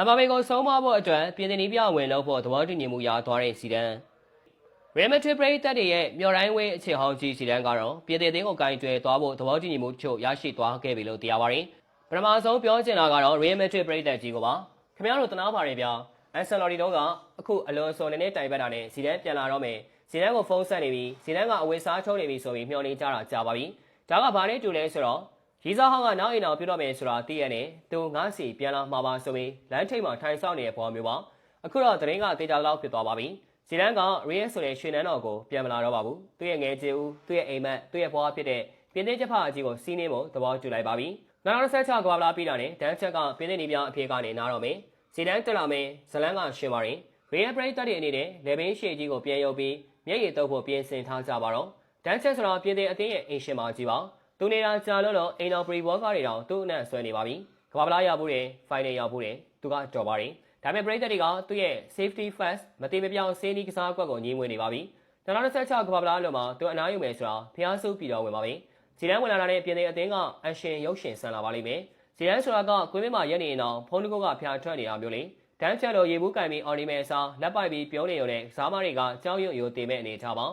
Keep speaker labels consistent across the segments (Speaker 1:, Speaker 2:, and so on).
Speaker 1: အမဘေကိုဆုံးမဖို့အတွက်ပြည်သူ့ပြဝင်လို့ဖို့သဘောတူညီမှုရသွားတဲ့စီတန်းရီမက်ထရစ်ပရိသတ်တွေရဲ့မျှော်တိုင်းဝဲအခြေဟောင်းကြီးစီတန်းကတော့ပြည်သူ့အသင်းကိုကင်တွယ်သွားဖို့သဘောတူညီမှုချို့ရရှိသွားခဲ့ပြီလို့သိရပါတယ်ပထမဆုံးပြောချင်တာကတော့ရီမက်ထရစ်ပရိသတ်ကြီးကိုပါခင်ဗျားတို့တနာပါတယ်ဗျာအန်ဆယ်လော်ဒီတို့ကအခုအလွန်စုံနေတဲ့တိုင်ပတ်တာနဲ့စီတန်းပြန်လာတော့မယ်စီတန်းကိုဖုန်းဆက်နေပြီစီတန်းကအဝေးစားချုံးနေပြီဆိုပြီးမျှော်နေကြတာကြာပါပြီဒါကဘာနဲ့တူလဲဆိုတော့ရီဇာဟောင်းကနောက်အိမ်အောင်ပြုတော့မယ်ဆိုတာသိရနဲ့သူငါးစီပြန်လာမှာပါဆိုပြီးလမ်းထိပ်မှာထိုင်ဆောင်နေတဲ့ဘောမျိုးပါအခုတော့တရင်ကတေချာလောက်ဖြစ်သွားပါပြီစီတန်းကရီယက်ဆိုတဲ့ရွှေနန်းတော်ကိုပြန်မလာတော့ပါဘူးသူ့ရဲ့ငယ်ကျေဦးသူ့ရဲ့အိမ်မက်သူ့ရဲ့ဘွားဖြစ်တဲ့ပြင်းသိချက်ဖအကြီးကိုစီးနေဖို့သဘောတူလိုက်ပါပြီနောက်16ကဘာလာပြီးတာနဲ့တန်းချက်ကပြင်းသိနေပြအဖေကနေနားတော့မယ်စီတန်းတက်လာမယ်ဇလန်းကရှင်ပါရင်ရီယက်ပရိသတ်တွေအနေနဲ့လေဘင်းရှည်ကြီးကိုပြန်ရုပ်ပြီးမျက်ရည်တုပ်ဖို့ပြင်ဆင်ထားကြပါတော့တန်းချက်ဆိုတာပြင်းသိအသင်းရဲ့အိမ်ရှင်မကြီးပါသူနေတာကြာလို့အိမ်တော်ပရီဘောကားတွေတောင်သူ့အနက်ဆွဲနေပါပြီကဘာလာရောက်ဖို့တယ်ဖိုင်နယ်ရောက်ဖို့တယ်သူကတော်ပါတယ်ဒါပေမဲ့ပရိသတ်တွေကသူ့ရဲ့ safety first မတိမပြောင်းစေးနီးကစားကွက်ကိုညှိမွေးနေပါပြီ2016ကဘာလာလို့မှသူအနားယူမယ်ဆိုတာဖျားဆူပြီးတော့ဝင်ပါပြီစီတန်းဝင်လာတဲ့ပြင်သိအသင်းကအရှင်ရုပ်ရှင်ဆန်လာပါလိမ့်မယ်စီတန်းဆိုတာကကွင်းမင်းမှာရက်နေအောင်ဖုန်းတကုတ်ကဖျားထွက်နေတာမျိုးလေတန်းချက်လို့ရေဘူးကင်ပြီးအော်ဒီမဲစားလက်ပိုက်ပြီးပြုံးနေရတဲ့စားမတွေကကြောက်ရွံ့ရိုတင်မဲ့အနေထားပါ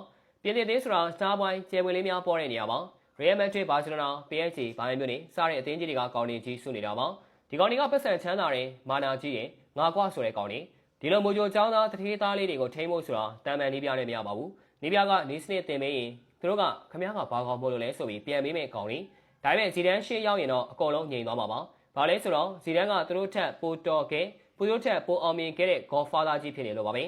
Speaker 1: ပြင်သိအသင်းဆိုတာစတားပွိုင်းကျယ်ဝေလေးများပေါ်တဲ့နေရာပါရီယယ်မက်ဒရစ်ဘာစီလိုနာ PSG ဘိုင်းမျိုးနေစားတဲ့အသင်းကြီးတွေကကောင်းနေကြီးစုနေတာပါဒီကောင်တွေကပတ်စံချမ်းသာတယ်မာနာကြီးရင်ငါကွာဆိုတဲ့ကောင်တွေဒီလိုမိုဂျိုចောင်းသားတထေးသားလေးတွေကိုထိမ့်ဖို့ဆိုတာတန်ပန်နီးပြနဲ့မရပါဘူးနီးပြကနေစနစ်တင်ပေးရင်သူတို့ကခမည်းကဘာကောင်မို့လို့လဲဆိုပြီးပြန်ပေးမဲ့ကောင်တွေဒါပေမဲ့ဇီဒန်းရှေ့ရောက်ရင်တော့အကုန်လုံးငြိမ်သွားမှာပါဘာလဲဆိုတော့ဇီဒန်းကသူတို့ထက်ပိုတော်ခဲ့သူတို့ထက်ပိုအောင်မြင်ခဲ့တဲ့ Godfather ကြီးဖြစ်နေလို့ပါပဲ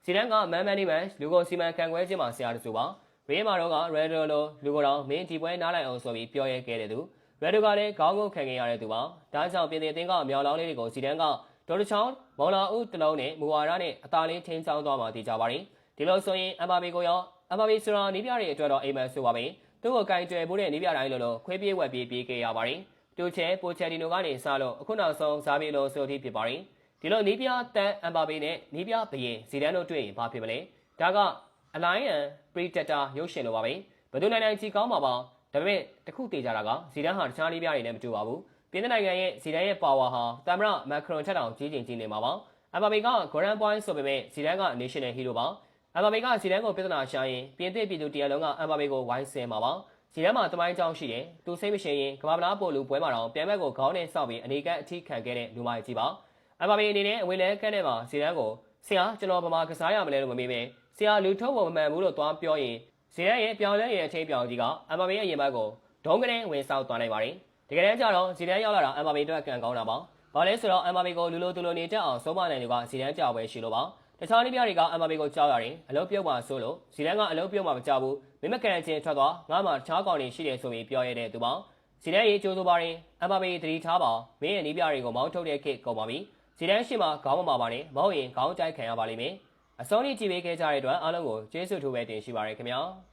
Speaker 1: ဇီဒန်းကမန်မန်နီမန်လူကုန်စီမံခန့်ခွဲခြင်းမှာဆရာတစုပါဘေးမှာတော့ကရယ်ဒိုလိုလူကိုယ်တော်မင်းဒီပွဲနားလိုက်အောင်ဆိုပြီးပြောရဲခဲ့တဲ့သူရယ်ဒိုကလည်းခေါင်းကိုခံခဲ့ရတဲ့သူပါဒါကြောင့်ပြင်သစ်အသင်းကအမြောက်လောင်းလေးတွေကိုဇီဒန်းကဒေါ်တချောင်းမော်လာဦးတလုံးနဲ့မူဝါဒနဲ့အသာလေးထင်းချောင်းသွားမှသိကြပါတယ်ဒီလိုဆိုရင်အမ်ဘာဘီကိုရောအမ်ဘာဘီဆိုတာနီးပြတွေအတွက်တော့အိမ်မက်ဆိုပါပဲသူ့ကိုကင်တွယ်ဖို့တဲ့နီးပြတိုင်းလို့ခွေးပြေးဝက်ပြေးခဲ့ရပါတယ်တူချဲပိုချယ်ဒီနိုကနေစလို့အခုနောက်ဆုံးဇာဗီလိုဆိုထိဖြစ်ပါတယ်ဒီလိုနီးပြတန်အမ်ဘာဘီနဲ့နီးပြဘရင်ဇီဒန်းတို့တွေ့ရင်ဘာဖြစ်မလဲဒါကအလိုင်းအန်ပရီတက်တာရုပ်ရှင်လိုပါပဲဘယ်သူနိုင်ကြီးကောင်းမှာပါဒါပေမဲ့တခုတေကြတာကဇီဒန်းဟာတခြားလေးပြတွေနဲ့မတူပါဘူးပြင်သစ်နိုင်ငံရဲ့ဇီဒန်းရဲ့ပါဝါဟာသမ္မတမက်ခရွန်ထက်တောင်ကြီးနေမှာပါအမ်ဘာဘီကဂရန်ပွိုင်းဆိုပေမဲ့ဇီဒန်းက national hero ပါအမ်ဘာဘီကဇီဒန်းကိုပြဿနာရှာရင်ပြင်သစ်ပြည်သူတရလုံးကအမ်ဘာဘီကိုဝိုင်းဆဲမှာပါဇီဒန်းမှာတမိုင်းကြောင်းရှိတယ်သူစိတ်မရှိရင်ကမ္ဘာဗလားပို့လူပွဲမှာတော့ပြန်ဘက်ကိုခေါင်းနဲ့စောက်ပြီးအနေကအထိခံခဲ့တဲ့လူမကြီးပါအမ်ဘာဘီအနေနဲ့အဝေးလဲကန်းထဲမှာဇီဒန်းကိုဆရာကျွန်တော်ဗမာကစားရမလဲလို့မမေးပဲဆရာလူထုတ်ဖို့မမှန်ဘူးလို့သွားပြောရင်ဇီဒန်းရဲ့ပြောင်းလဲရဲ့အချိန်ပြောင်းကြီးကအမ်ဘာဘီရဲ့ရင်ဘတ်ကိုဒုံးကလေးဝင်ဆောက်သွားနိုင်ပါတယ်တကယ်တမ်းကျတော့ဇီဒန်းရောက်လာတာအမ်ဘာဘီအတွက်ကံကောင်းတာပါ။ဘာလဲဆိုတော့အမ်ဘာဘီကိုလူလိုနေတတ်အောင်ဆုံးမနိုင်သူကဇီဒန်းကြောက်ပဲရှိလို့ပါ။တခြားနည်းပြတွေကအမ်ဘာဘီကိုကြောက်ရတယ်။အလုပ်ပြုတ်ပါဆိုလို့ဇီဒန်းကအလုပ်ပြုတ်မှမကြောက်ဘူး။မင်းမကန်ချင်းထွက်သွားငါမှတခြားကောင်တွေရှိတယ်ဆိုပြီးပြောရတဲ့သူပါ။ဇီဒန်းရေးကြိုးစိုးပါတယ်။အမ်ဘာဘီတတိထားပါမင်းရဲ့နည်းပြတွေကိုမောင်းထုတ်တဲ့ခေတ်ကုန်ပါပြီ။ဇီဒန်းရှိမှခေါင်းမပါပါနဲ့မဟုတ်ရင်ခေါင်းကြိုက်ခံရပါလိမ့်မယ်။အစောနေ့ကြည့်ပေးခဲ့ကြတဲ့အတွက်အားလုံးကိုကျေးဇူးထူးပဲတင်ရှိပါရခင်ဗျာ။